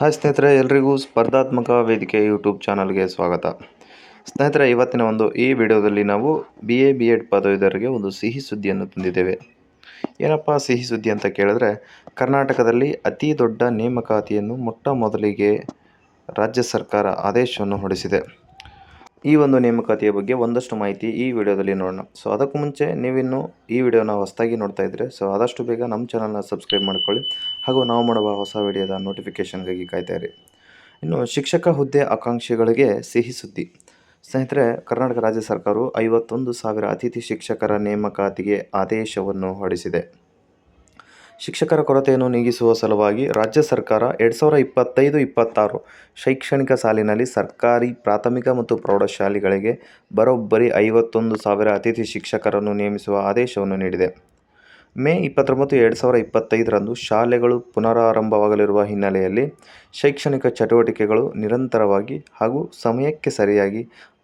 Hi ಸ್ನೇಹಿತರೆ, ಎಲ್ರಿಗೂ ಸ್ಪರ್ಧಾತ್ಮಕ ವೇದಿಕೆ ಯೂಟ್ಯೂಬ್ ಚಾನಲ್ಗೆ ಸ್ವಾಗತ. ಸ್ನೇಹಿತರೆ, ಇವತ್ತಿನ ಈ ವಿಡಿಯೋದಲ್ಲಿ ನಾವು BA/B.Ed ಪದವೀಧರರಿಗೆ ಒಂದು ಸಿಹಿ ಸುದ್ದಿಯನ್ನು ತಂದಿದ್ದೇವೆ. ಏನಪ್ಪ ಸಿಹಿ ಸುದ್ದಿ ಅಂತ ಕೇಳಿದ್ರೆ, ಕರ್ನಾಟಕದಲ್ಲಿ ಅತಿ ದೊಡ್ಡ ನೇಮಕಾತಿಯನ್ನು ಮೊಟ್ಟ ಮೊದಲಿಗೆ ರಾಜ್ಯ ಸರ್ಕಾರ ಆದೇಶವನ್ನು ಹೊರಡಿಸಿದೆ. ಈ ಒಂದು ನೇಮಕಾತಿಯ ಬಗ್ಗೆ ಒಂದಷ್ಟು ಮಾಹಿತಿ ಈ ವಿಡಿಯೋದಲ್ಲಿ ನೋಡೋಣ. ಸೊ ಅದಕ್ಕೂ ಮುಂಚೆ ನೀವಿನ್ನು ಈ ವಿಡಿಯೋನ ಹೊಸದಾಗಿ ನೋಡ್ತಾ ಇದ್ದರೆ ಆದಷ್ಟು ಬೇಗ ನಮ್ಮ ಚಾನಲ್ನ ಸಬ್ಸ್ಕ್ರೈಬ್ ಮಾಡ್ಕೊಳ್ಳಿ ಹಾಗೂ ನಾವು ಮಾಡುವ ಹೊಸ ವಿಡಿಯೋದ ನೋಟಿಫಿಕೇಷನ್ಗಾಗಿ ಕಾಯ್ತಾ ಇರಿ. ಇನ್ನು ಶಿಕ್ಷಕ ಹುದ್ದೆ ಆಕಾಂಕ್ಷಿಗಳಿಗೆ ಸಿಹಿ ಸುದ್ದಿ. ಸ್ನೇಹಿತರೆ, ಕರ್ನಾಟಕ ರಾಜ್ಯ ಸರ್ಕಾರವು 51,000 ಅತಿಥಿ ಶಿಕ್ಷಕರ ನೇಮಕಾತಿಗೆ ಆದೇಶವನ್ನು ಹೊರಡಿಸಿದೆ. ಶಿಕ್ಷಕರ ಕೊರತೆಯನ್ನು ನೀಗಿಸುವ ಸಲುವಾಗಿ ರಾಜ್ಯ ಸರ್ಕಾರ 2025-26 ಶೈಕ್ಷಣಿಕ ಸಾಲಿನಲ್ಲಿ ಸರ್ಕಾರಿ ಪ್ರಾಥಮಿಕ ಮತ್ತು ಪ್ರೌಢಶಾಲೆಗಳಿಗೆ ಬರೋಬ್ಬರಿ 51,000 ಅತಿಥಿ ಶಿಕ್ಷಕರನ್ನು ನೇಮಿಸುವ ಆದೇಶವನ್ನು ನೀಡಿದೆ. ಮೇ 29, 2025ರಂದು ಶಾಲೆಗಳು ಪುನರಾರಂಭವಾಗಲಿರುವ ಹಿನ್ನೆಲೆಯಲ್ಲಿ ಶೈಕ್ಷಣಿಕ ಚಟುವಟಿಕೆಗಳು ನಿರಂತರವಾಗಿ ಹಾಗೂ ಸಮಯಕ್ಕೆ ಸರಿಯಾಗಿ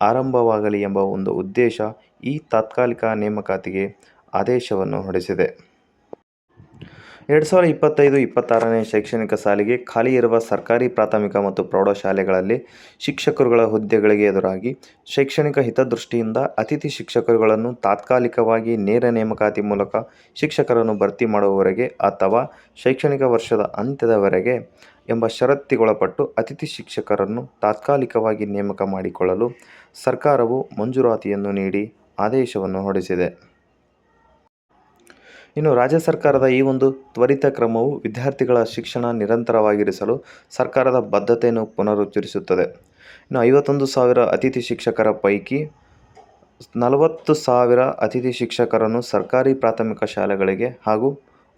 ಆರಂಭವಾಗಲಿ ಎಂಬ ಒಂದು ಉದ್ದೇಶ ಈ ತಾತ್ಕಾಲಿಕ ನೇಮಕಾತಿಗೆ ಆದೇಶವನ್ನು ಹೊರಡಿಸಿದೆ. 2025-26ನೇ ಶೈಕ್ಷಣಿಕ ಸಾಲಿಗೆ ಖಾಲಿ ಇರುವ ಸರ್ಕಾರಿ ಪ್ರಾಥಮಿಕ ಮತ್ತು ಪ್ರೌಢಶಾಲೆಗಳಲ್ಲಿ ಶಿಕ್ಷಕರುಗಳ ಹುದ್ದೆಗಳಿಗೆ ಎದುರಾಗಿ ಶೈಕ್ಷಣಿಕ ಹಿತದೃಷ್ಟಿಯಿಂದ ಅತಿಥಿ ಶಿಕ್ಷಕರುಗಳನ್ನು ತಾತ್ಕಾಲಿಕವಾಗಿ ನೇರ ನೇಮಕಾತಿ ಮೂಲಕ ಶಿಕ್ಷಕರನ್ನು ಭರ್ತಿ ಮಾಡುವವರೆಗೆ ಅಥವಾ ಶೈಕ್ಷಣಿಕ ವರ್ಷದ ಅಂತ್ಯದವರೆಗೆ ಎಂಬ ಷರತ್ತಿಗೊಳಪಟ್ಟು ಅತಿಥಿ ಶಿಕ್ಷಕರನ್ನು ತಾತ್ಕಾಲಿಕವಾಗಿ ನೇಮಕ ಮಾಡಿಕೊಳ್ಳಲು ಸರ್ಕಾರವು ಮಂಜೂರಾತಿಯನ್ನು ನೀಡಿ ಆದೇಶವನ್ನು ಹೊರಡಿಸಿದೆ. ಇನ್ನು ರಾಜ್ಯ ಸರ್ಕಾರದ ಈ ಒಂದು ತ್ವರಿತ ಕ್ರಮವು ವಿದ್ಯಾರ್ಥಿಗಳ ಶಿಕ್ಷಣ ನಿರಂತರವಾಗಿರಿಸಲು ಸರ್ಕಾರದ ಬದ್ಧತೆಯನ್ನು ಪುನರುಚ್ಚರಿಸುತ್ತದೆ. ಇನ್ನು 51,000 ಅತಿಥಿ ಶಿಕ್ಷಕರ ಪೈಕಿ 40,000 ಅತಿಥಿ ಶಿಕ್ಷಕರನ್ನು ಸರ್ಕಾರಿ ಪ್ರಾಥಮಿಕ ಶಾಲೆಗಳಿಗೆ ಹಾಗೂ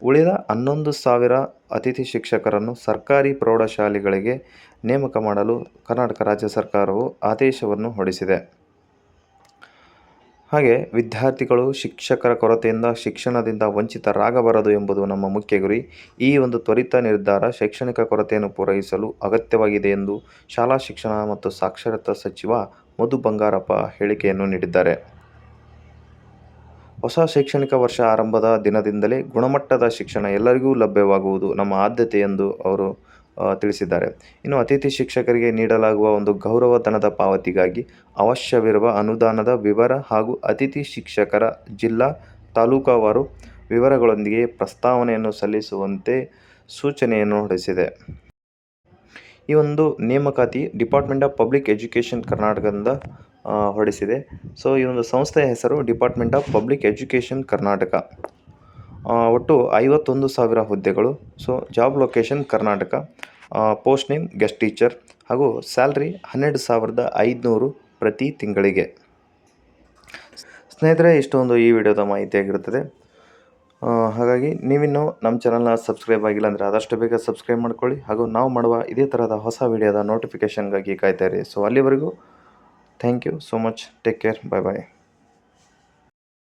ಉಳಿದ 11,000 ಅತಿಥಿ ಶಿಕ್ಷಕರನ್ನು ಸರ್ಕಾರಿ ಪ್ರೌಢಶಾಲೆಗಳಿಗೆ ನೇಮಕ ಮಾಡಲು ಕರ್ನಾಟಕ ರಾಜ್ಯ ಸರ್ಕಾರವು ಆದೇಶವನ್ನು ಹೊರಡಿಸಿದೆ. ಹಾಗೆ ವಿದ್ಯಾರ್ಥಿಗಳು ಶಿಕ್ಷಕರ ಕೊರತೆಯಿಂದ ಶಿಕ್ಷಣದಿಂದ ವಂಚಿತರಾಗಬಾರದು ಎಂಬುದು ನಮ್ಮ ಮುಖ್ಯ ಗುರಿ. ಈ ಒಂದು ತ್ವರಿತ ನಿರ್ಧಾರ ಶೈಕ್ಷಣಿಕ ಕೊರತೆಯನ್ನು ಪೂರೈಸಲು ಅಗತ್ಯವಾಗಿದೆ ಎಂದು ಶಾಲಾ ಶಿಕ್ಷಣ ಮತ್ತು ಸಾಕ್ಷರತಾ ಸಚಿವ ಮಧು ಬಂಗಾರಪ್ಪ ಹೇಳಿಕೆಯನ್ನು ನೀಡಿದ್ದಾರೆ. ಹೊಸ ಶೈಕ್ಷಣಿಕ ವರ್ಷ ಆರಂಭದ ದಿನದಿಂದಲೇ ಗುಣಮಟ್ಟದ ಶಿಕ್ಷಣ ಎಲ್ಲರಿಗೂ ಲಭ್ಯವಾಗುವುದು ನಮ್ಮ ಆದ್ಯತೆ ಎಂದು ಅವರು ತಿಳಿಸಿದ್ದಾರೆ. ಇನ್ನು ಅತಿಥಿ ಶಿಕ್ಷಕರಿಗೆ ನೀಡಲಾಗುವ ಒಂದು ಗೌರವ ಧನದ ಪಾವತಿಗಾಗಿ ಅವಶ್ಯವಿರುವ ಅನುದಾನದ ವಿವರ ಹಾಗೂ ಅತಿಥಿ ಶಿಕ್ಷಕರ ಜಿಲ್ಲಾ ತಾಲೂಕುವಾರು ವಿವರಗಳೊಂದಿಗೆ ಪ್ರಸ್ತಾವನೆಯನ್ನು ಸಲ್ಲಿಸುವಂತೆ ಸೂಚನೆಯನ್ನು ಹೊರಡಿಸಿದೆ. ಈ ಒಂದು ನೇಮಕಾತಿ ಡಿಪಾರ್ಟ್ಮೆಂಟ್ ಆಫ್ ಪಬ್ಲಿಕ್ ಎಜುಕೇಷನ್ ಕರ್ನಾಟಕದಿಂದ ಹೊರಡಿಸಿದೆ. ಸೊ ಈ ಒಂದು ಸಂಸ್ಥೆಯ ಹೆಸರು department of public education Karnataka. ಒಟ್ಟು 51,000 ಹುದ್ದೆಗಳು. So job location Karnataka, post name guest teacher ಹಾಗೂ ಸ್ಯಾಲ್ರಿ 12,500 ಪ್ರತಿ ತಿಂಗಳಿಗೆ. ಸ್ನೇಹಿತರೆ, ಇಷ್ಟೊಂದು ಈ ವಿಡಿಯೋದ ಮಾಹಿತಿಯಾಗಿರುತ್ತದೆ. ಹಾಗಾಗಿ ನೀವಿನ್ನೂ ನಮ್ಮ ಚಾನಲ್ನ ಸಬ್ಸ್ಕ್ರೈಬ್ ಆಗಿಲ್ಲ ಅಂದರೆ ಆದಷ್ಟು ಬೇಗ ಸಬ್ಸ್ಕ್ರೈಬ್ ಮಾಡ್ಕೊಳ್ಳಿ ಹಾಗೂ ನಾವು ಮಾಡುವ ಇದೇ ಥರದ ಹೊಸ ವಿಡಿಯೋದ ನೋಟಿಫಿಕೇಷನ್ಗಾಗಿ ಕಾಯ್ತಾ ಇರಿ. ಸೊ ಅಲ್ಲಿವರೆಗೂ thank you so much. Take care. Bye bye.